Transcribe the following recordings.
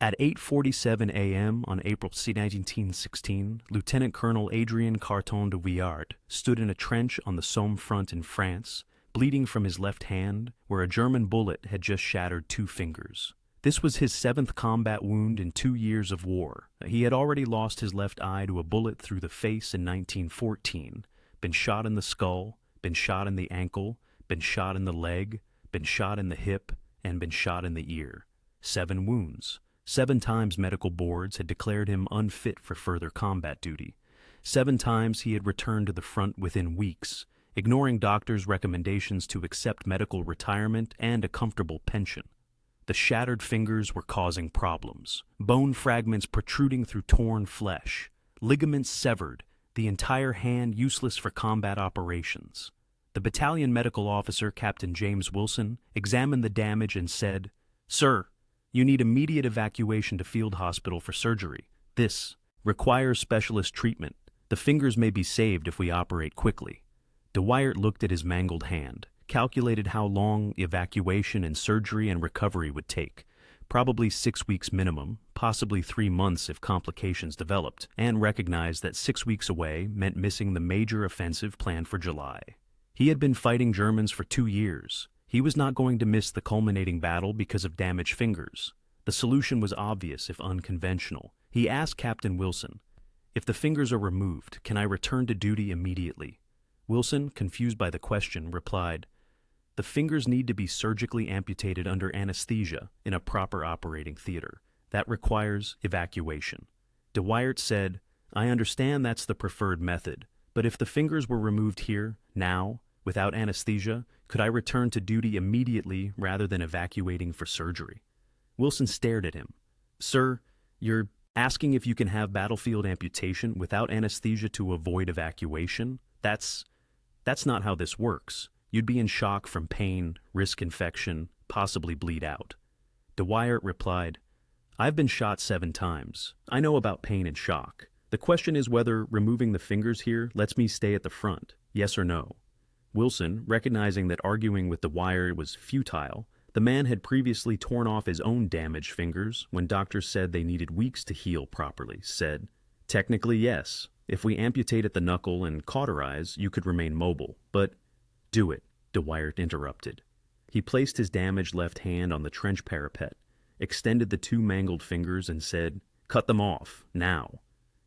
At 8:47 a.m. on April 1916, Lieutenant Colonel Adrian Carton de Wiart stood in a trench on the Somme front in France, bleeding from his left hand, where a German bullet had just shattered 2 fingers. This was his 7th combat wound in 2 years of war. He had already lost his left eye to a bullet through the face in 1914, been shot in the skull, been shot in the ankle, been shot in the leg, been shot in the hip, and been shot in the ear. 7 wounds. 7 times medical boards had declared him unfit for further combat duty. 7 times he had returned to the front within weeks, ignoring doctors' recommendations to accept medical retirement and a comfortable pension. The shattered fingers were causing problems, bone fragments protruding through torn flesh, ligaments severed, the entire hand useless for combat operations. The battalion medical officer, Captain James Wilson, examined the damage and said, "Sir, you need immediate evacuation to field hospital for surgery. This requires specialist treatment. The fingers may be saved if we operate quickly." De Wiart looked at his mangled hand, calculated how long evacuation and surgery and recovery would take, probably 6 weeks minimum, possibly 3 months if complications developed, and recognized that 6 weeks away meant missing the major offensive planned for July. He had been fighting Germans for 2 years. He was not going to miss the culminating battle because of damaged fingers. The solution was obvious if unconventional. He asked Captain Wilson, "If the fingers are removed, can I return to duty immediately?" Wilson, confused by the question, replied, "The fingers need to be surgically amputated under anesthesia in a proper operating theater. That requires evacuation." De Wiart said, "I understand that's the preferred method, but if the fingers were removed here, now, without anesthesia, could I return to duty immediately rather than evacuating for surgery?" Wilson stared at him. "Sir, you're asking if you can have battlefield amputation without anesthesia to avoid evacuation? That's not how this works. You'd be in shock from pain, risk infection, possibly bleed out." De Wiart replied, "I've been shot 7 times. I know about pain and shock. The question is whether removing the fingers here lets me stay at the front, yes or no." Wilson, recognizing that arguing with De Wiart was futile, the man had previously torn off his own damaged fingers when doctors said they needed weeks to heal properly, said, "Technically, yes. If we amputate at the knuckle and cauterize, you could remain mobile, but—" "Do it," De Wiart interrupted. He placed his damaged left hand on the trench parapet, extended the 2 mangled fingers and said, "Cut them off, now."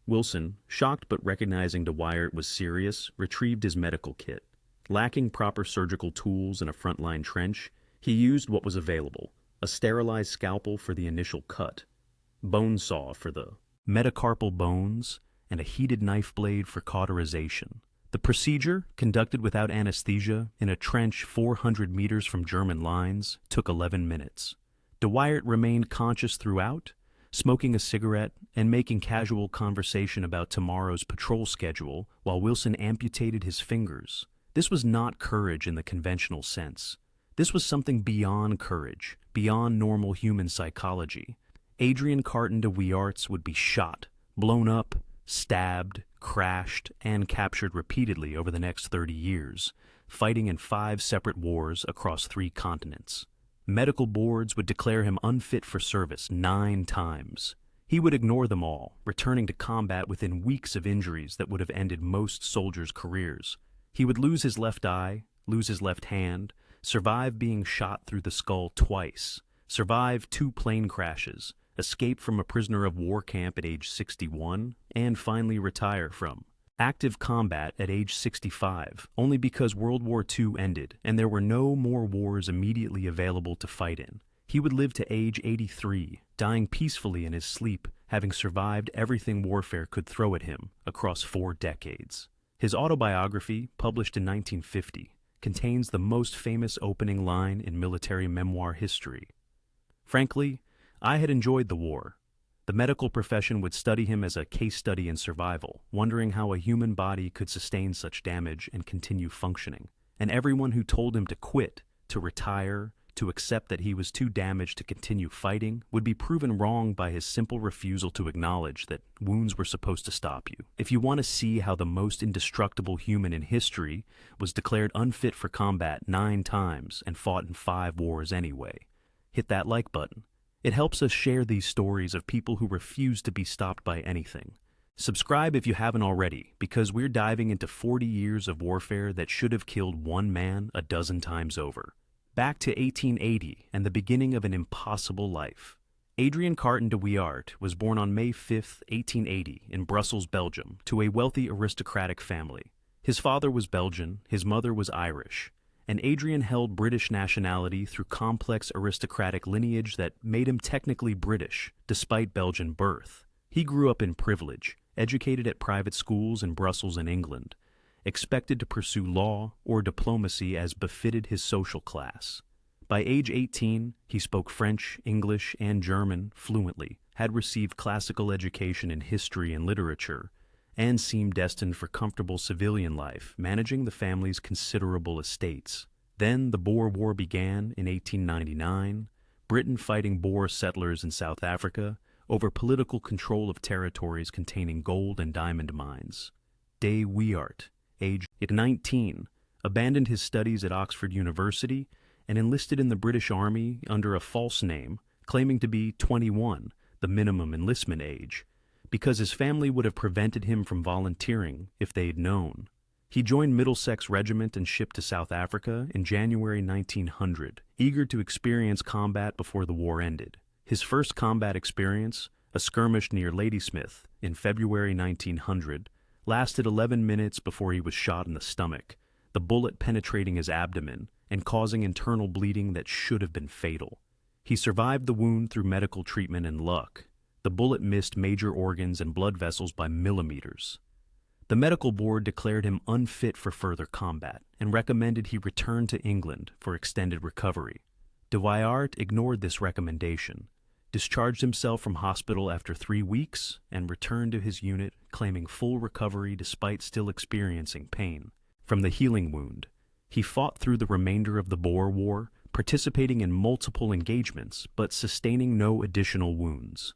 Wilson, shocked but recognizing De Wiart was serious, retrieved his medical kit. Lacking proper surgical tools in a frontline trench, he used what was available, a sterilized scalpel for the initial cut, bone saw for the metacarpal bones, and a heated knife blade for cauterization. The procedure, conducted without anesthesia in a trench 400 meters from German lines, took 11 minutes. De Wiart remained conscious throughout, smoking a cigarette and making casual conversation about tomorrow's patrol schedule while Wilson amputated his fingers. This was not courage in the conventional sense. This was something beyond courage, beyond normal human psychology. Adrian Carton de Wiart would be shot, blown up, stabbed, crashed, and captured repeatedly over the next 30 years, fighting in 5 separate wars across 3 continents. Medical boards would declare him unfit for service 9 times. He would ignore them all, returning to combat within weeks of injuries that would have ended most soldiers' careers. He would lose his left eye, lose his left hand, survive being shot through the skull twice, survive 2 plane crashes, escape from a prisoner of war camp at age 61, and finally retire from active combat at age 65, only because World War II ended and there were no more wars immediately available to fight in. He would live to age 83, dying peacefully in his sleep, having survived everything warfare could throw at him across 4 decades. His autobiography, published in 1950, contains the most famous opening line in military memoir history. "Frankly, I had enjoyed the war. The medical profession would study him as a case study in survival, wondering how a human body could sustain such damage and continue functioning. And everyone who told him to quit, to retire, to accept that he was too damaged to continue fighting would be proven wrong by his simple refusal to acknowledge that wounds were supposed to stop you. If you want to see how the most indestructible human in history was declared unfit for combat 9 times and fought in 5 wars anyway, hit that like button. It helps us share these stories of people who refuse to be stopped by anything. Subscribe if you haven't already, because we're diving into 40 years of warfare that should have killed one man a dozen times over. Back to 1880 and the beginning of an impossible life. Adrian Carton de Wiart was born on May 5, 1880, in Brussels, Belgium, to a wealthy aristocratic family. His father was Belgian, his mother was Irish, and Adrian held British nationality through complex aristocratic lineage that made him technically British, despite Belgian birth. He grew up in privilege, educated at private schools in Brussels and England, expected to pursue law or diplomacy as befitted his social class. By age 18, he spoke French, English, and German fluently, had received classical education in history and literature, and seemed destined for comfortable civilian life, managing the family's considerable estates. Then the Boer War began in 1899, Britain fighting Boer settlers in South Africa over political control of territories containing gold and diamond mines. De Wiart, aged 19, abandoned his studies at Oxford University and enlisted in the British Army under a false name, claiming to be 21, the minimum enlistment age, because his family would have prevented him from volunteering if they'd known. He joined Middlesex Regiment and shipped to South Africa in January 1900, eager to experience combat before the war ended. His first combat experience, a skirmish near Ladysmith in February 1900, lasted 11 minutes before he was shot in the stomach, the bullet penetrating his abdomen and causing internal bleeding that should have been fatal. He survived the wound through medical treatment and luck. The bullet missed major organs and blood vessels by millimeters. The medical board declared him unfit for further combat and recommended he return to England for extended recovery. De Wiart ignored this recommendation, discharged himself from hospital after 3 weeks, and returned to his unit claiming full recovery despite still experiencing pain. From the healing wound, he fought through the remainder of the Boer War, participating in multiple engagements but sustaining no additional wounds.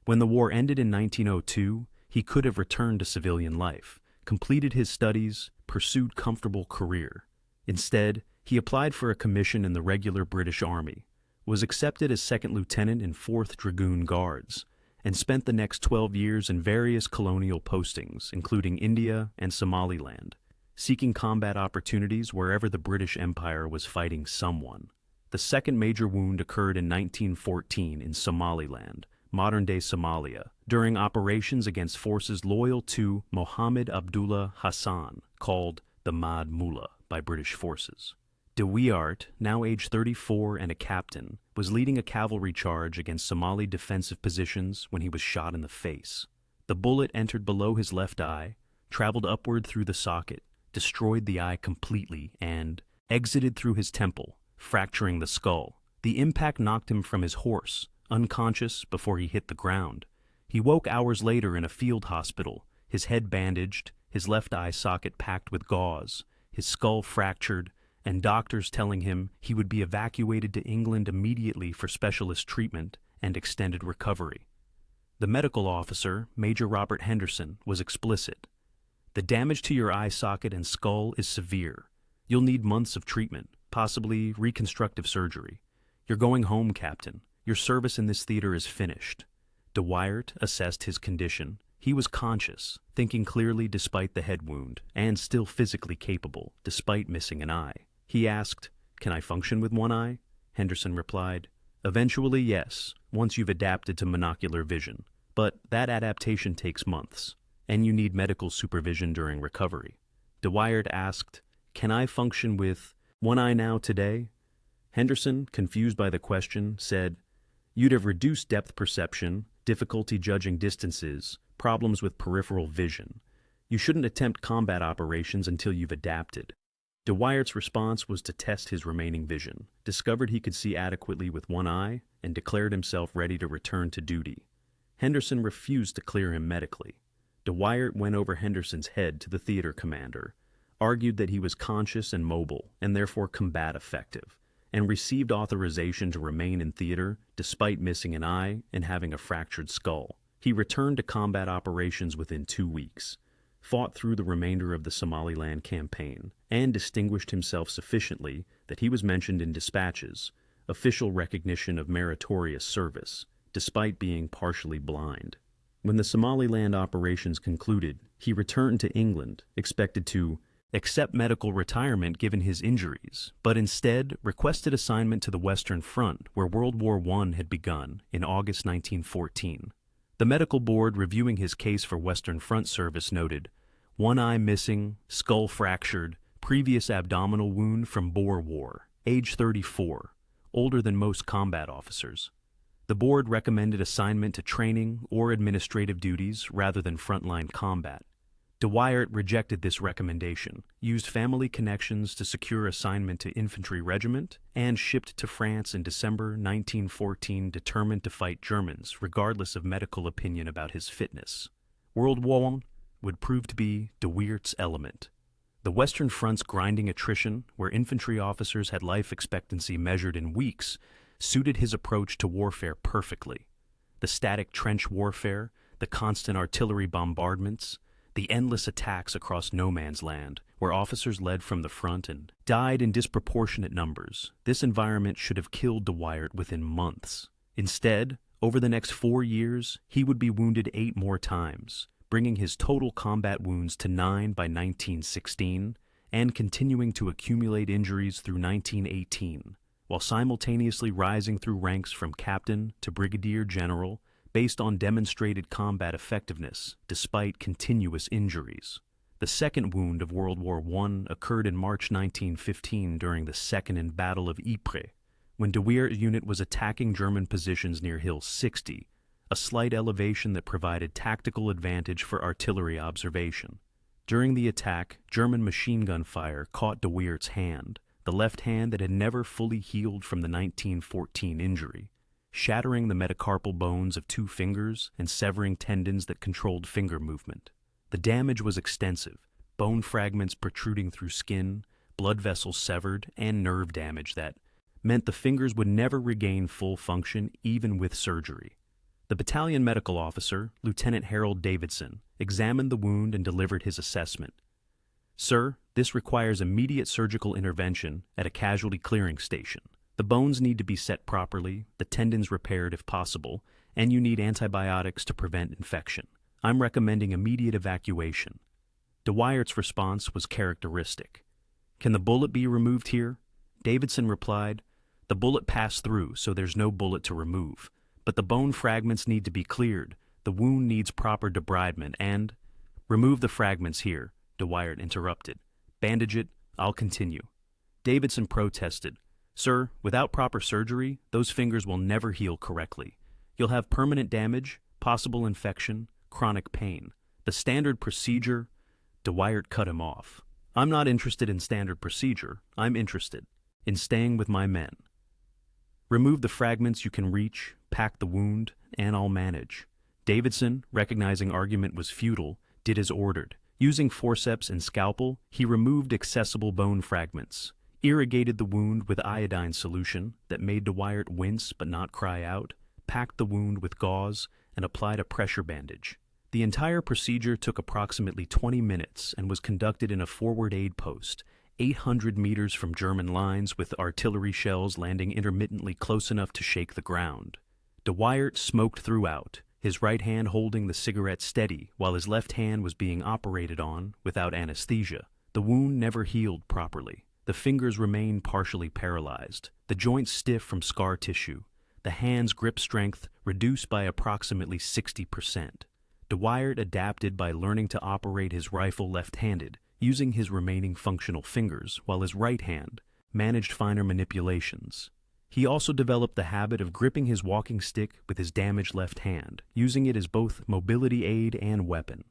When the war ended in 1902, he could have returned to civilian life, completed his studies, pursued comfortable career. Instead, he applied for a commission in the regular British Army, was accepted as second lieutenant in 4th Dragoon Guards, and spent the next 12 years in various colonial postings, including India and Somaliland, seeking combat opportunities wherever the British Empire was fighting someone. The second major wound occurred in 1914 in Somaliland, modern-day Somalia, during operations against forces loyal to Mohammed Abdullah Hassan, called the Mad Mullah by British forces. De Wiart, now age 34 and a captain, was leading a cavalry charge against Somali defensive positions when he was shot in the face. The bullet entered below his left eye, traveled upward through the socket, destroyed the eye completely, and exited through his temple, fracturing the skull. The impact knocked him from his horse, unconscious before he hit the ground. He woke hours later in a field hospital, his head bandaged, his left eye socket packed with gauze, his skull fractured, and doctors telling him he would be evacuated to England immediately for specialist treatment and extended recovery. The medical officer, Major Robert Henderson, was explicit. "The damage to your eye socket and skull is severe. You'll need months of treatment, possibly reconstructive surgery. You're going home, Captain. Your service in this theater is finished." De Wiart assessed his condition. He was conscious, thinking clearly despite the head wound, and still physically capable, despite missing an eye. He asked, "Can I function with one eye?" Henderson replied, "Eventually, yes, once you've adapted to monocular vision. But that adaptation takes months, and you need medical supervision during recovery." De Wiart asked, "Can I function with one eye now today?" Henderson, confused by the question, said, "You'd have reduced depth perception, difficulty judging distances, problems with peripheral vision. You shouldn't attempt combat operations until you've adapted." De Wiart's response was to test his remaining vision, discovered he could see adequately with one eye, and declared himself ready to return to duty. Henderson refused to clear him medically. De Wiart went over Henderson's head to the theater commander, argued that he was conscious and mobile, and therefore combat effective, and received authorization to remain in theater despite missing an eye and having a fractured skull. He returned to combat operations within 2 weeks, fought through the remainder of the Somaliland campaign, and distinguished himself sufficiently that he was mentioned in dispatches, official recognition of meritorious service, despite being partially blind. When the Somaliland operations concluded, he returned to England, expected to accept medical retirement given his injuries, but instead requested assignment to the Western Front, where World War I had begun in August 1914. The medical board reviewing his case for Western Front service noted, one eye missing, skull fractured, previous abdominal wound from Boer War, age 34, older than most combat officers. The board recommended assignment to training or administrative duties rather than frontline combat. De Wiart rejected this recommendation, used family connections to secure assignment to infantry regiment, and shipped to France in December 1914 determined to fight Germans, regardless of medical opinion about his fitness. World War I would prove to be De Wiart's element. The Western Front's grinding attrition, where infantry officers had life expectancy measured in weeks, suited his approach to warfare perfectly. The static trench warfare, the constant artillery bombardments, the endless attacks across no man's land, where officers led from the front and died in disproportionate numbers. This environment should have killed De Wiart within months. Instead, over the next 4 years, he would be wounded 8 more times, bringing his total combat wounds to 9 by 1916, and continuing to accumulate injuries through 1918, while simultaneously rising through ranks from captain to brigadier general based on demonstrated combat effectiveness despite continuous injuries. The second wound of World War I occurred in March 1915 during the Second Battle of Ypres, when De Wiart's unit was attacking German positions near Hill 60, a slight elevation that provided tactical advantage for artillery observation. During the attack, German machine gun fire caught De Wiart's hand, the left hand that had never fully healed from the 1914 injury, shattering the metacarpal bones of 2 fingers and severing tendons that controlled finger movement. The damage was extensive, bone fragments protruding through skin, blood vessels severed, and nerve damage that meant the fingers would never regain full function even with surgery. The battalion medical officer, Lieutenant Harold Davidson, examined the wound and delivered his assessment. Sir, this requires immediate surgical intervention at a casualty clearing station. The bones need to be set properly, the tendons repaired if possible, and you need antibiotics to prevent infection. I'm recommending immediate evacuation. De Wiart's response was characteristic. Can the bullet be removed here? Davidson replied, the bullet passed through, so there's no bullet to remove. But the bone fragments need to be cleared. The wound needs proper debridement and... Remove the fragments here, De Wiart interrupted. Bandage it, I'll continue. Davidson protested. Sir, without proper surgery, those fingers will never heal correctly. You'll have permanent damage, possible infection, chronic pain. The standard procedure... De Wiart cut him off. I'm not interested in standard procedure. I'm interested in staying with my men. Remove the fragments you can reach, pack the wound, and I'll manage. Davidson, recognizing argument was futile, did as ordered. Using forceps and scalpel, he removed accessible bone fragments, irrigated the wound with iodine solution that made De Wiart wince but not cry out, packed the wound with gauze, and applied a pressure bandage. The entire procedure took approximately 20 minutes and was conducted in a forward aid post, 800 meters from German lines, with artillery shells landing intermittently close enough to shake the ground. De Wiart smoked throughout, his right hand holding the cigarette steady while his left hand was being operated on without anesthesia. The wound never healed properly. The fingers remained partially paralyzed, the joints stiff from scar tissue, the hand's grip strength reduced by approximately 60%. De Wiart adapted by learning to operate his rifle left-handed, using his remaining functional fingers, while his right hand managed finer manipulations. He also developed the habit of gripping his walking stick with his damaged left hand, using it as both mobility aid and weapon.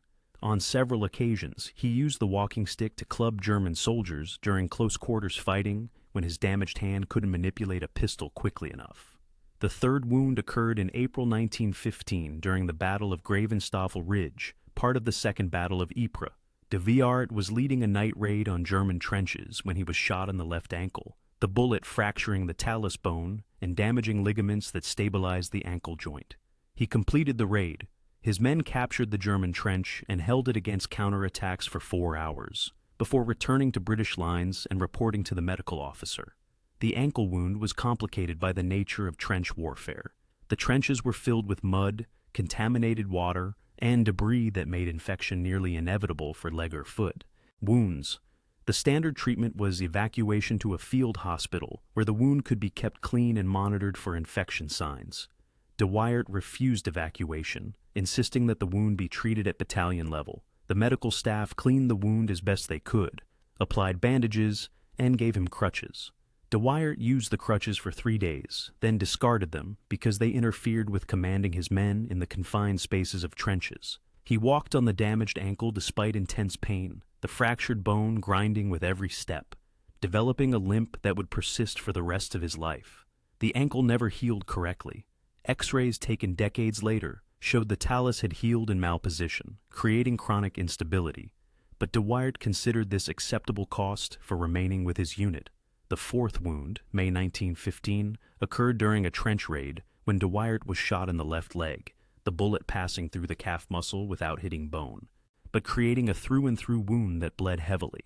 On several occasions, he used the walking stick to club German soldiers during close-quarters fighting when his damaged hand couldn't manipulate a pistol quickly enough. The third wound occurred in April 1915 during the Battle of Gravenstoffel Ridge, part of the Second Battle of Ypres. De Wiart was leading a night raid on German trenches when he was shot in the left ankle, the bullet fracturing the talus bone and damaging ligaments that stabilized the ankle joint. He completed the raid. His men captured the German trench and held it against counterattacks for 4 hours, before returning to British lines and reporting to the medical officer. The ankle wound was complicated by the nature of trench warfare. The trenches were filled with mud, contaminated water, and debris that made infection nearly inevitable for leg or foot. Wounds. The standard treatment was evacuation to a field hospital where the wound could be kept clean and monitored for infection signs. De Wiart refused evacuation, insisting that the wound be treated at battalion level. The medical staff cleaned the wound as best they could, applied bandages, and gave him crutches. De Wiart used the crutches for 3 days, then discarded them because they interfered with commanding his men in the confined spaces of trenches. He walked on the damaged ankle despite intense pain, the fractured bone grinding with every step, developing a limp that would persist for the rest of his life. The ankle never healed correctly. X-rays taken decades later showed the talus had healed in malposition, creating chronic instability. But de Wiart considered this acceptable cost for remaining with his unit. The fourth wound, May 1915, occurred during a trench raid when de Wiart was shot in the left leg, the bullet passing through the calf muscle without hitting bone, but creating a through-and-through wound that bled heavily.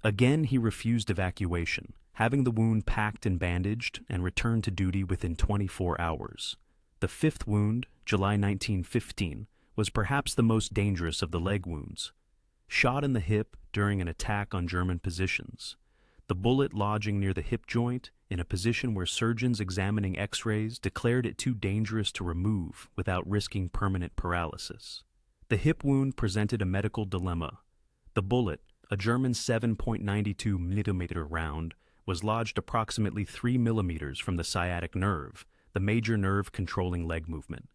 Again, he refused evacuation, having the wound packed and bandaged and returned to duty within 24 hours. The fifth wound, July 1915, was perhaps the most dangerous of the leg wounds. Shot in the hip during an attack on German positions. The bullet lodging near the hip joint in a position where surgeons examining X-rays declared it too dangerous to remove without risking permanent paralysis. The hip wound presented a medical dilemma. The bullet, a German 7.92 mm round, was lodged approximately 3 mm from the sciatic nerve, the major nerve controlling leg movement.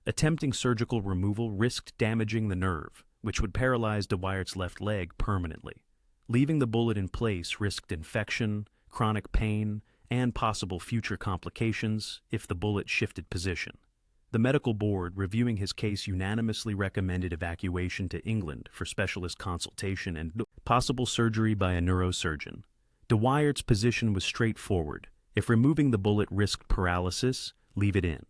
Attempting surgical removal risked damaging the nerve, which would paralyze de Wiart's left leg permanently. Leaving the bullet in place risked infection, chronic pain, and possible future complications if the bullet shifted position. The medical board, reviewing his case, unanimously recommended evacuation to England for specialist consultation and possible surgery by a neurosurgeon. De Wiart's position was straightforward. If removing the bullet risked paralysis, leave it in.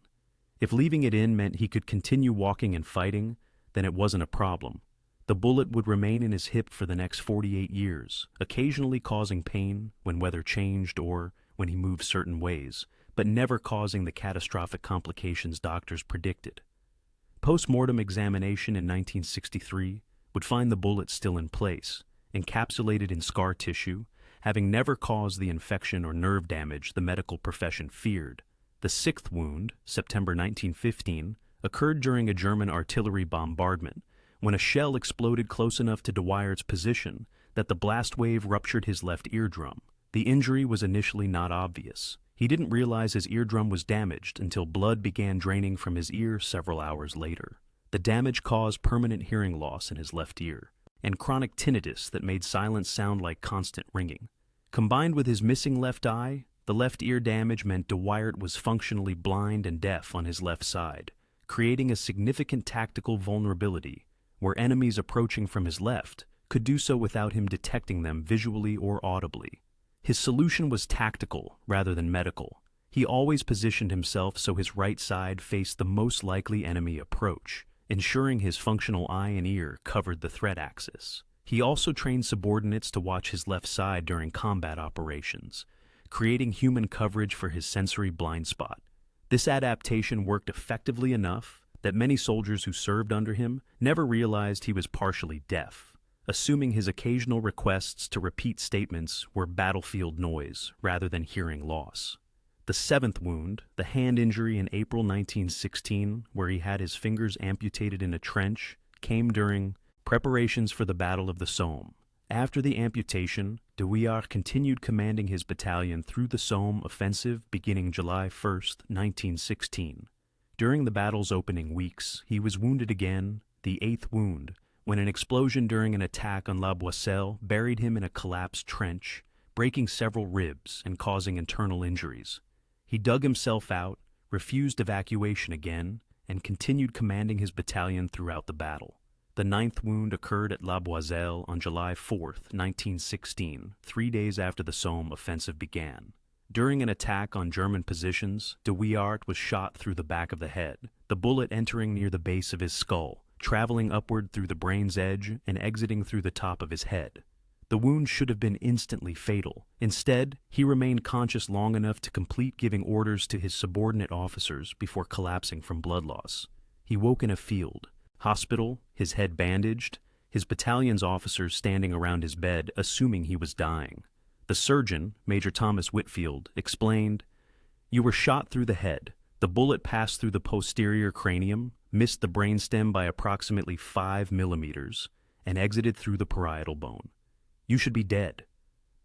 If leaving it in meant he could continue walking and fighting, then it wasn't a problem. The bullet would remain in his hip for the next 48 years, occasionally causing pain when weather changed or when he moved certain ways, but never causing the catastrophic complications doctors predicted. Post-mortem examination in 1963 would find the bullet still in place, encapsulated in scar tissue, having never caused the infection or nerve damage the medical profession feared. The sixth wound, September 1915, occurred during a German artillery bombardment, when a shell exploded close enough to de Wiart's position that the blast wave ruptured his left eardrum. The injury was initially not obvious. He didn't realize his eardrum was damaged until blood began draining from his ear several hours later. The damage caused permanent hearing loss in his left ear, and chronic tinnitus that made silence sound like constant ringing. Combined with his missing left eye, the left ear damage meant de Wiart was functionally blind and deaf on his left side, creating a significant tactical vulnerability where enemies approaching from his left could do so without him detecting them visually or audibly. His solution was tactical rather than medical. He always positioned himself so his right side faced the most likely enemy approach, ensuring his functional eye and ear covered the threat axis. He also trained subordinates to watch his left side during combat operations, creating human coverage for his sensory blind spot. This adaptation worked effectively enough that many soldiers who served under him never realized he was partially deaf, assuming his occasional requests to repeat statements were battlefield noise rather than hearing loss. The seventh wound, the hand injury in April 1916, where he had his fingers amputated in a trench, came during preparations for the Battle of the Somme. After the amputation, de Wiart continued commanding his battalion through the Somme offensive beginning July 1, 1916. During the battle's opening weeks, he was wounded again, the eighth wound, when an explosion during an attack on La Boisselle buried him in a collapsed trench, breaking several ribs and causing internal injuries. He dug himself out, refused evacuation again, and continued commanding his battalion throughout the battle. The ninth wound occurred at La Boisselle on July 4, 1916, 3 days after the Somme offensive began. During an attack on German positions, de Wiart was shot through the back of the head, the bullet entering near the base of his skull, traveling upward through the brain's edge and exiting through the top of his head. The wound should have been instantly fatal. Instead, he remained conscious long enough to complete giving orders to his subordinate officers before collapsing from blood loss. He woke in a field, hospital, his head bandaged, his battalion's officers standing around his bed, assuming he was dying. The surgeon, Major Thomas Whitfield, explained, "You were shot through the head. The bullet passed through the posterior cranium, missed the brainstem by approximately 5 millimeters, and exited through the parietal bone. You should be dead.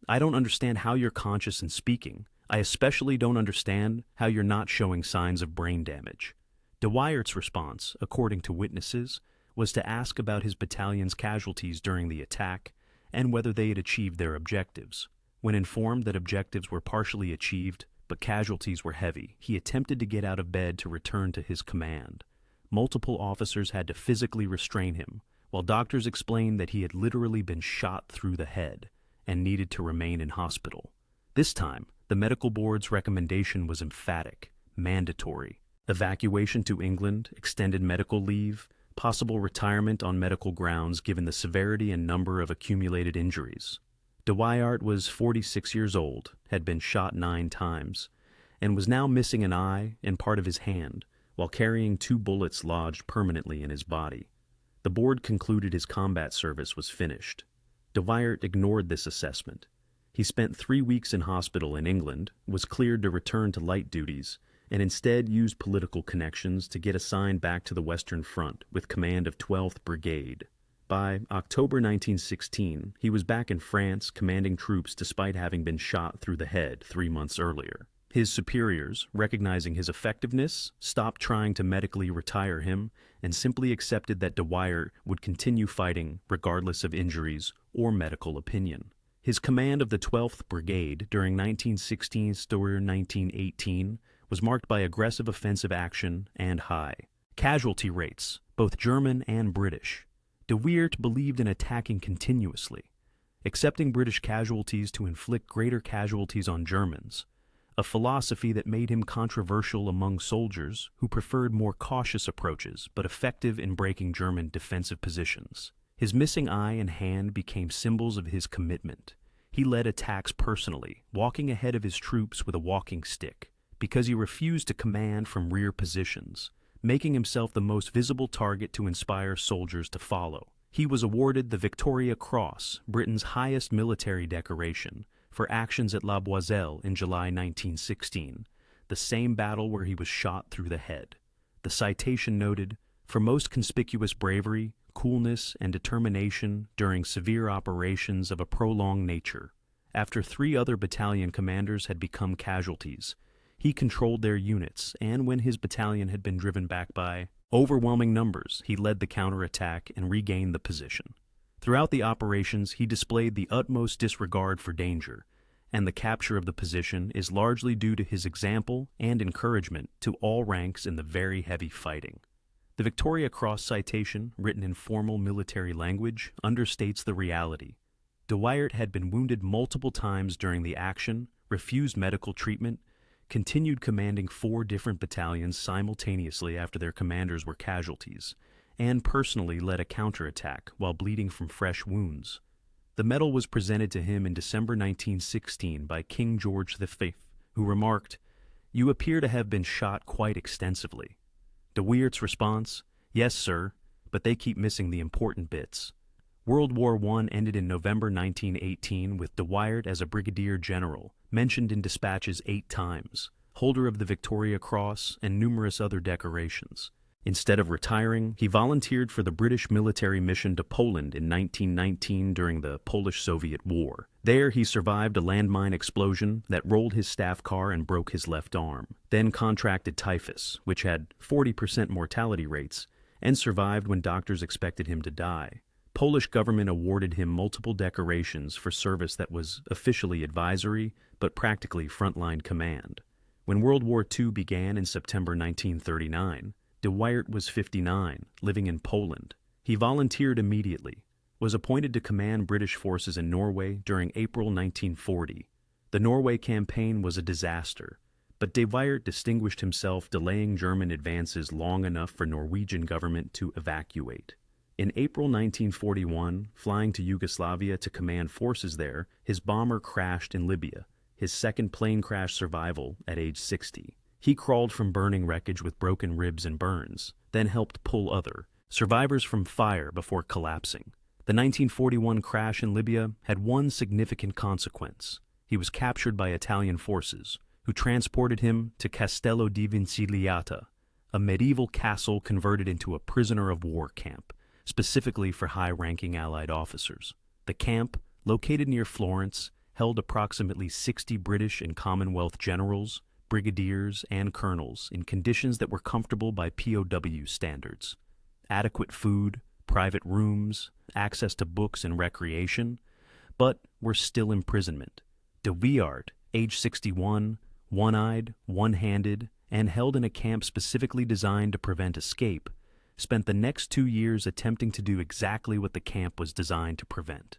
I don't understand how you're conscious and speaking. I especially don't understand how you're not showing signs of brain damage." De Wiart's response, according to witnesses, was to ask about his battalion's casualties during the attack and whether they had achieved their objectives. When informed that objectives were partially achieved, but casualties were heavy, he attempted to get out of bed to return to his command. Multiple officers had to physically restrain him, while doctors explained that he had literally been shot through the head and needed to remain in hospital. This time, the medical board's recommendation was emphatic, mandatory: evacuation to England, extended medical leave, possible retirement on medical grounds given the severity and number of accumulated injuries. De Wiart was 46 years old, had been shot 9 times, and was now missing an eye and part of his hand, while carrying 2 bullets lodged permanently in his body. The board concluded his combat service was finished. De Wiart ignored this assessment. He spent 3 weeks in hospital in England, was cleared to return to light duties, and instead used political connections to get assigned back to the Western Front with command of 12th Brigade. By October 1916, he was back in France commanding troops despite having been shot through the head 3 months earlier. His superiors, recognizing his effectiveness, stopped trying to medically retire him and simply accepted that De Wiart would continue fighting regardless of injuries or medical opinion. His command of the 12th Brigade during 1916 through 1918 was marked by aggressive offensive action and high casualty rates, both German and British. De Wiart believed in attacking continuously, accepting British casualties to inflict greater casualties on Germans, a philosophy that made him controversial among soldiers who preferred more cautious approaches but effective in breaking German defensive positions. His missing eye and hand became symbols of his commitment. He led attacks personally, walking ahead of his troops with a walking stick, because he refused to command from rear positions, making himself the most visible target to inspire soldiers to follow. He was awarded the Victoria Cross, Britain's highest military decoration, for actions at La Boiselle in July 1916, the same battle where he was shot through the head. The citation noted, "For most conspicuous bravery, coolness, and determination during severe operations of a prolonged nature." After 3 other battalion commanders had become casualties, he controlled their units, and when his battalion had been driven back by overwhelming numbers, he led the counterattack and regained the position. Throughout the operations, he displayed the utmost disregard for danger, and the capture of the position is largely due to his example and encouragement to all ranks in the very heavy fighting. The Victoria Cross citation, written in formal military language, understates the reality. De Wiart had been wounded multiple times during the action, refused medical treatment, continued commanding 4 different battalions simultaneously after their commanders were casualties, and personally led a counterattack while bleeding from fresh wounds. The medal was presented to him in December 1916 by King George V, who remarked, "You appear to have been shot quite extensively." De Wiart's response, "Yes, sir, but they keep missing the important bits." World War I ended in November 1918 with De Wiart as a brigadier general, mentioned in dispatches 8 times, holder of the Victoria Cross and numerous other decorations. Instead of retiring, he volunteered for the British military mission to Poland in 1919 during the Polish-Soviet War. There he survived a landmine explosion that rolled his staff car and broke his left arm, then contracted typhus, which had 40% mortality rates, and survived when doctors expected him to die. Polish government awarded him multiple decorations for service that was officially advisory, but practically frontline command. When World War II began in September 1939, De Wiart was 59, living in Poland. He volunteered immediately, was appointed to command British forces in Norway during April 1940. The Norway campaign was a disaster, but De Wiart distinguished himself delaying German advances long enough for Norwegian government to evacuate. In April 1941, flying to Yugoslavia to command forces there, his bomber crashed in Libya, his second plane crash survival at age 60. He crawled from burning wreckage with broken ribs and burns, then helped pull other survivors from fire before collapsing. The 1941 crash in Libya had one significant consequence. He was captured by Italian forces, who transported him to Castello di Vinciliata, a medieval castle converted into a prisoner of war camp, specifically for high-ranking Allied officers. The camp, located near Florence, held approximately 60 British and Commonwealth generals, brigadiers, and colonels in conditions that were comfortable by POW standards. Adequate food, private rooms, access to books and recreation, but were still imprisonment. De Wiart, age 61, one-eyed, one-handed, and held in a camp specifically designed to prevent escape, spent the next 2 years attempting to do exactly what the camp was designed to prevent.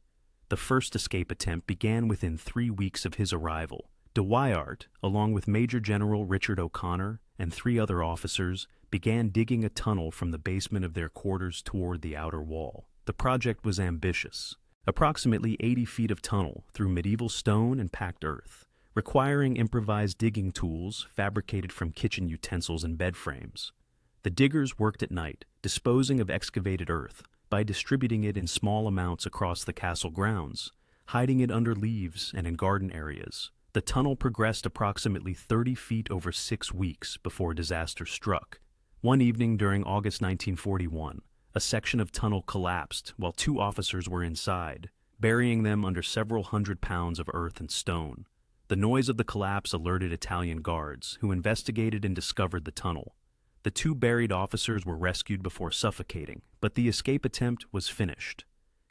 The first escape attempt began within 3 weeks of his arrival. De Wiart, along with Major General Richard O'Connor and 3 other officers, began digging a tunnel from the basement of their quarters toward the outer wall. The project was ambitious. Approximately 80 feet of tunnel through medieval stone and packed earth, requiring improvised digging tools fabricated from kitchen utensils and bed frames. The diggers worked at night, disposing of excavated earth by distributing it in small amounts across the castle grounds, hiding it under leaves and in garden areas. The tunnel progressed approximately 30 feet over 6 weeks before disaster struck. One evening during August 1941, a section of tunnel collapsed while 2 officers were inside, burying them under several hundred pounds of earth and stone. The noise of the collapse alerted Italian guards, who investigated and discovered the tunnel. The 2 buried officers were rescued before suffocating, but the escape attempt was finished.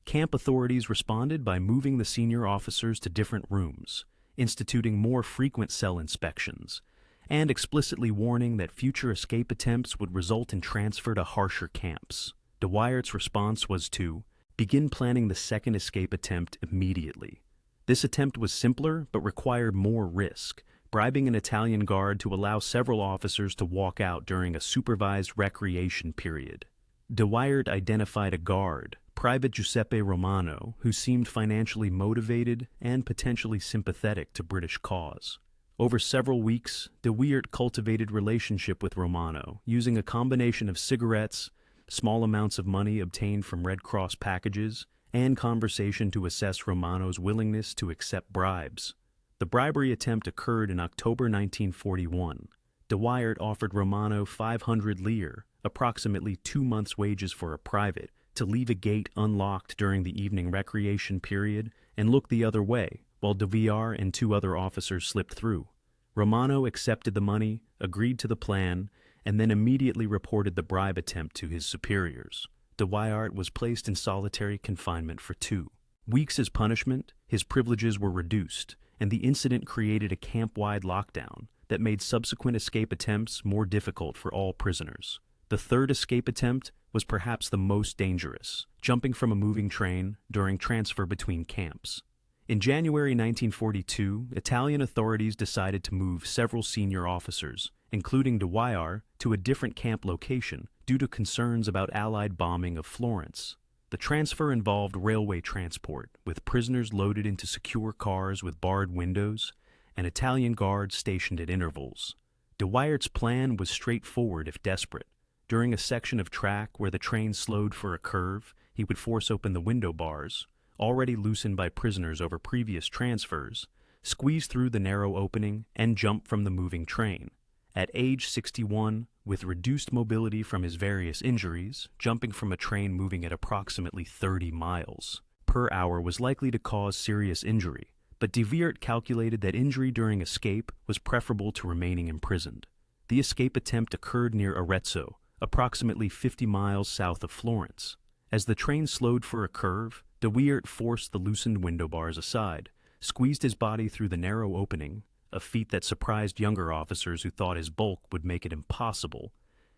Camp authorities responded by moving the senior officers to different rooms, instituting more frequent cell inspections, and explicitly warning that future escape attempts would result in transfer to harsher camps. De Wiart's response was to begin planning the second escape attempt immediately. This attempt was simpler but required more risk, bribing an Italian guard to allow several officers to walk out during a supervised recreation period. De Wiart identified a guard, Private Giuseppe Romano, who seemed financially motivated and potentially sympathetic to British cause. Over several weeks, De Wiart cultivated relationship with Romano, using a combination of cigarettes, small amounts of money obtained from Red Cross packages, and conversation to assess Romano's willingness to accept bribes. The bribery attempt occurred in October 1941. De Wiart offered Romano 500 lire, approximately 2 months' wages for a private, to leave a gate unlocked during the evening recreation period and look the other way, while De Wiart and 2 other officers slipped through. Romano accepted the money, agreed to the plan, and then immediately reported the bribe attempt to his superiors. De Wiart was placed in solitary confinement for 2 weeks as punishment. His privileges were reduced, and the incident created a camp-wide lockdown that made subsequent escape attempts more difficult for all prisoners. The third escape attempt was perhaps the most dangerous, jumping from a moving train during transfer between camps. In January 1942, Italian authorities decided to move several senior officers, including De Wiart, to a different camp location due to concerns about Allied bombing of Florence. The transfer involved railway transport, with prisoners loaded into secure cars with barred windows and Italian guards stationed at intervals. De Wiart's plan was straightforward if desperate. During a section of track where the train slowed for a curve, he would force open the window bars, already loosened by prisoners over previous transfers, squeeze through the narrow opening, and jump from the moving train. At age 61, with reduced mobility from his various injuries, jumping from a train moving at approximately 30 miles per hour was likely to cause serious injury, but De Wiart calculated that injury during escape was preferable to remaining imprisoned. The escape attempt occurred near Arezzo, approximately 50 miles south of Florence. As the train slowed for a curve, De Wiart forced the loosened window bars aside, squeezed his body through the narrow opening, a feat that surprised younger officers who thought his bulk would make it impossible,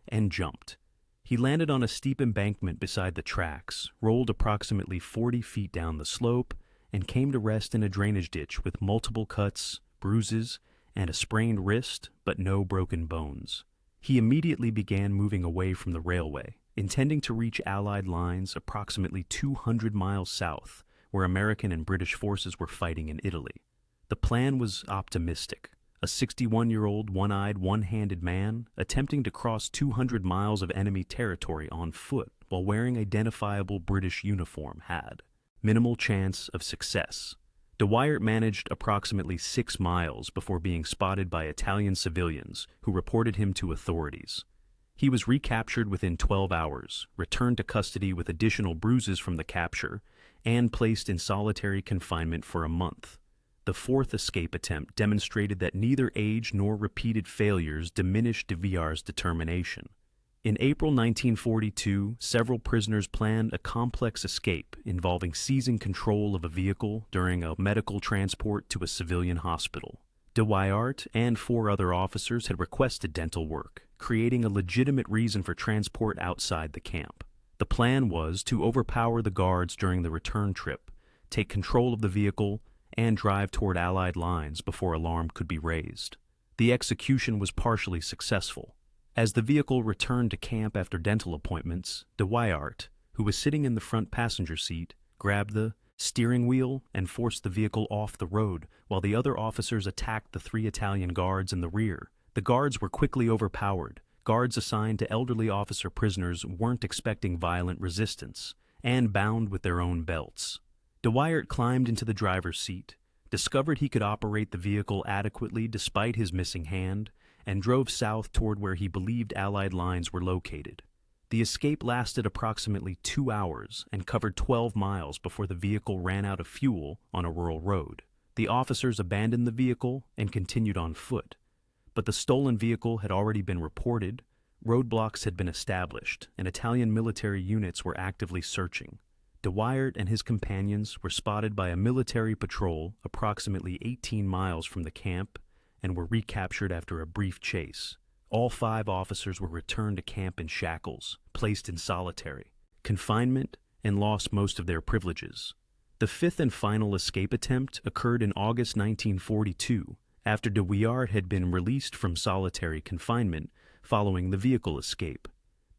and jumped. He landed on a steep embankment beside the tracks, rolled approximately 40 feet down the slope, and came to rest in a drainage ditch with multiple cuts, bruises, and a sprained wrist, but no broken bones. He immediately began moving away from the railway, intending to reach Allied lines approximately 200 miles south, where American and British forces were fighting in Italy. The plan was optimistic. A 61-year-old, one-eyed, one-handed man attempting to cross 200 miles of enemy territory on foot while wearing identifiable British uniform had minimal chance of success. De Wiart managed approximately 6 miles before being spotted by Italian civilians who reported him to authorities. He was recaptured within 12 hours, returned to custody with additional bruises from the capture, and placed in solitary confinement for a month. The fourth escape attempt demonstrated that neither age nor repeated failures diminished de Wiart's determination. In April 1942, several prisoners planned a complex escape involving seizing control of a vehicle during a medical transport to a civilian hospital. De Wiart and 4 other officers had requested dental work, creating a legitimate reason for transport outside the camp. The plan was to overpower the guards during the return trip, take control of the vehicle, and drive toward Allied lines before alarm could be raised. The execution was partially successful. As the vehicle returned to camp after dental appointments, de Wiart, who was sitting in the front passenger seat, grabbed the steering wheel and forced the vehicle off the road while the other officers attacked the 3 Italian guards in the rear. The guards were quickly overpowered. Guards assigned to elderly officer prisoners weren't expecting violent resistance and bound with their own belts. De Wiart climbed into the driver's seat, discovered he could operate the vehicle adequately despite his missing hand, and drove south toward where he believed Allied lines were located. The escape lasted approximately 2 hours and covered 12 miles before the vehicle ran out of fuel on a rural road. The officers abandoned the vehicle and continued on foot. But the stolen vehicle had already been reported, roadblocks had been established, and Italian military units were actively searching. De Wiart and his companions were spotted by a military patrol approximately 18 miles from the camp and were recaptured after a brief chase. All 5 officers were returned to camp in shackles, placed in solitary confinement, and lost most of their privileges. The 5th and final escape attempt occurred in August 1942, after de Wiart had been released from solitary confinement following the vehicle escape.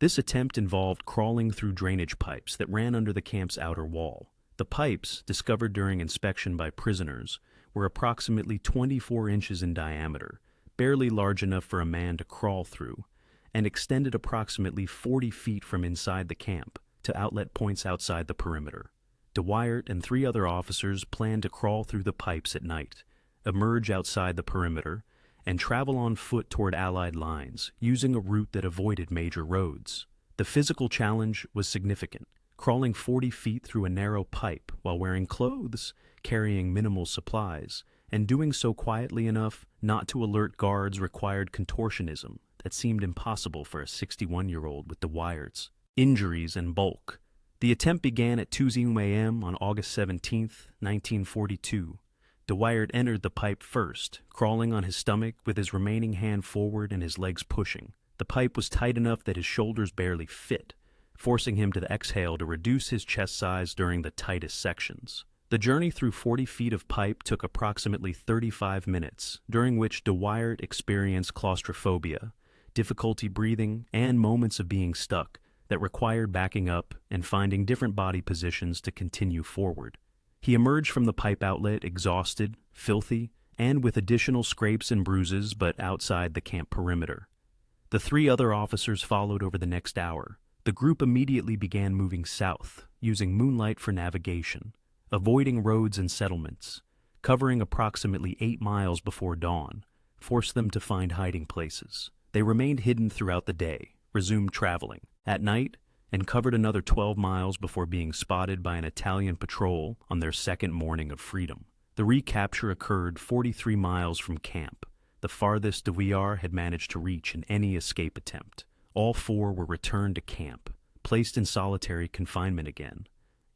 This attempt involved crawling through drainage pipes that ran under the camp's outer wall. The pipes, discovered during inspection by prisoners, were approximately 24 inches in diameter, barely large enough for a man to crawl through, and extended approximately 40 feet from inside the camp to outlet points outside the perimeter. De Wiart and 3 other officers planned to crawl through the pipes at night, emerge outside the perimeter, and travel on foot toward Allied lines, using a route that avoided major roads. The physical challenge was significant, crawling 40 feet through a narrow pipe while wearing clothes, carrying minimal supplies, and doing so quietly enough not to alert guards required contortionism that seemed impossible for a 61-year-old with de Wiart's injuries and bulk. The attempt began at 2 a.m. on August 17, 1942. De Wiart entered the pipe first, crawling on his stomach with his remaining hand forward and his legs pushing. The pipe was tight enough that his shoulders barely fit, forcing him to exhale to reduce his chest size during the tightest sections. The journey through 40 feet of pipe took approximately 35 minutes, during which de Wiart experienced claustrophobia, difficulty breathing, and moments of being stuck that required backing up and finding different body positions to continue forward. He emerged from the pipe outlet exhausted, filthy, and with additional scrapes and bruises but outside the camp perimeter. The 3 other officers followed over the next hour. The group immediately began moving south, using moonlight for navigation, avoiding roads and settlements. Covering approximately 8 miles before dawn forced them to find hiding places. They remained hidden throughout the day, resumed traveling at night, and covered another 12 miles before being spotted by an Italian patrol on their second morning of freedom. The recapture occurred 43 miles from camp, the farthest de Wiart had managed to reach in any escape attempt. All 4 were returned to camp, placed in solitary confinement again,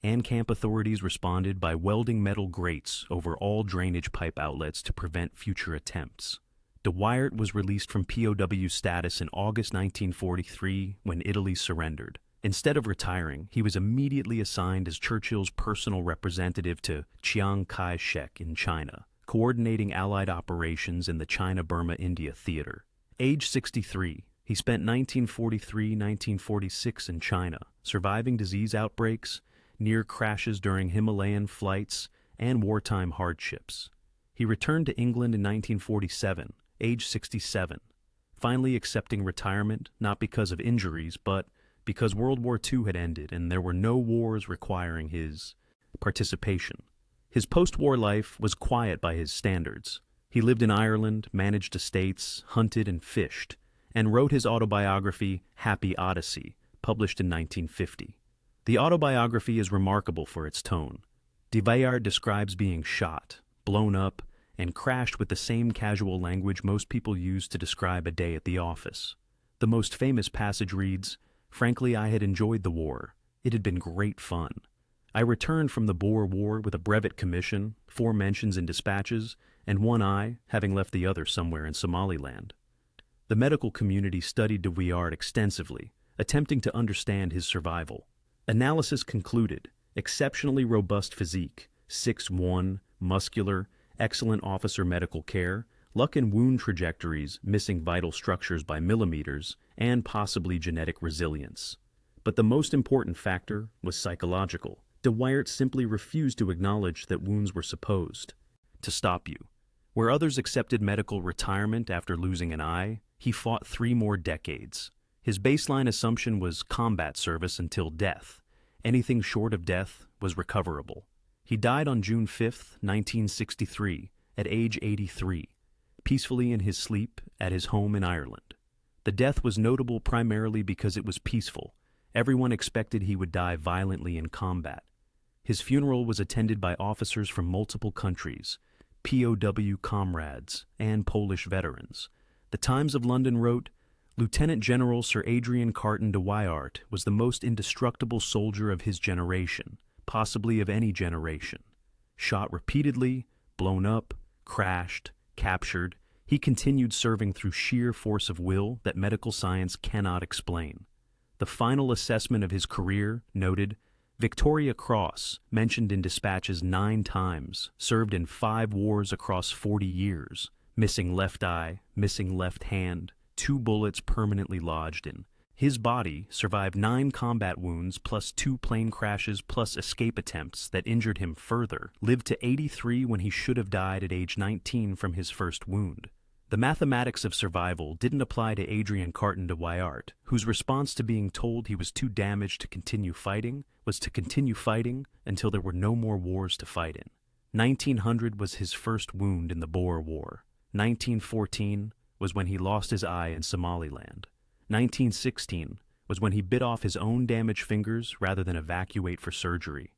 and camp authorities responded by welding metal grates over all drainage pipe outlets to prevent future attempts. De Wiart was released from POW status in August 1943 when Italy surrendered. Instead of retiring, he was immediately assigned as Churchill's personal representative to Chiang Kai-shek in China, coordinating Allied operations in the China-Burma-India theater. Age 63, He spent 1943-1946 in China, surviving disease outbreaks, near crashes during Himalayan flights, and wartime hardships. He returned to England in 1947, age 67, finally accepting retirement not because of injuries, but because World War II had ended and there were no wars requiring his participation. His post-war life was quiet by his standards. He lived in Ireland, managed estates, hunted and fished, and wrote his autobiography, Happy Odyssey, published in 1950. The autobiography is remarkable for its tone. De Wiart describes being shot, blown up, and crashed with the same casual language most people use to describe a day at the office. The most famous passage reads, "Frankly, I had enjoyed the war. It had been great fun. I returned from the Boer War with a brevet commission, 4 mentions in dispatches, and one eye, having left the other somewhere in Somaliland." The medical community studied de Wiart extensively, attempting to understand his survival. Analysis concluded, exceptionally robust physique, 6'1", muscular, excellent officer medical care, luck in wound trajectories, missing vital structures by millimeters, and possibly genetic resilience. But the most important factor was psychological. De Wiart simply refused to acknowledge that wounds were supposed to stop you. Where others accepted medical retirement after losing an eye, he fought 3 more decades. His baseline assumption was combat service until death. Anything short of death was recoverable. He died on June 5, 1963, at age 83, peacefully in his sleep at his home in Ireland. The death was notable primarily because it was peaceful. Everyone expected he would die violently in combat. His funeral was attended by officers from multiple countries, POW comrades, and Polish veterans. The Times of London wrote, "Lieutenant General Sir Adrian Carton de Wiart was the most indestructible soldier of his generation, possibly of any generation. Shot repeatedly, blown up, crashed, captured, he continued serving through sheer force of will that medical science cannot explain." The final assessment of his career noted, "Victoria Cross, mentioned in dispatches 9 times, served in 5 wars across 40 years, missing left eye, missing left hand, 2 bullets permanently lodged in. His body survived 9 combat wounds plus 2 plane crashes plus escape attempts that injured him further, lived to 83 when he should have died at age 19 from his first wound." The mathematics of survival didn't apply to Adrian Carton de Wiart, whose response to being told he was too damaged to continue fighting was to continue fighting until there were no more wars to fight in. 1900 was his first wound in the Boer War. 1914 was when he lost his eye in Somaliland. 1916 was when he bit off his own damaged fingers rather than evacuate for surgery.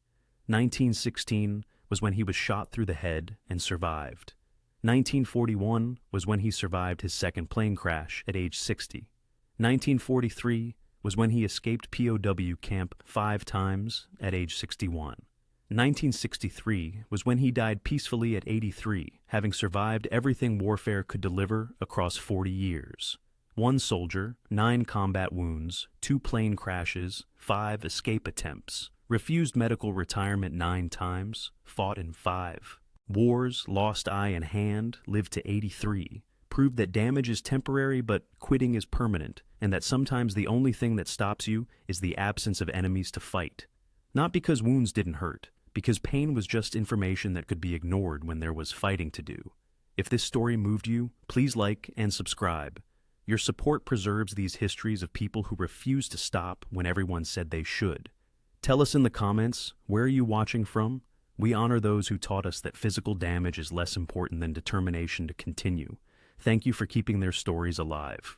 1916 was when he was shot through the head and survived. 1941 was when he survived his second plane crash at age 60. 1943 was when he escaped POW camp 5 times at age 61. 1963 was when he died peacefully at 83, having survived everything warfare could deliver across 40 years. 1 soldier, 9 combat wounds, 2 plane crashes, 5 escape attempts, refused medical retirement 9 times, fought in 5. Wars, lost eye and hand, lived to 83, proved that damage is temporary but quitting is permanent, and that sometimes the only thing that stops you is the absence of enemies to fight. Not because wounds didn't hurt, because pain was just information that could be ignored when there was fighting to do. If this story moved you, please like and subscribe. Your support preserves these histories of people who refuse to stop when everyone said they should. Tell us in the comments, where are you watching from? We honor those who taught us that physical damage is less important than determination to continue. Thank you for keeping their stories alive.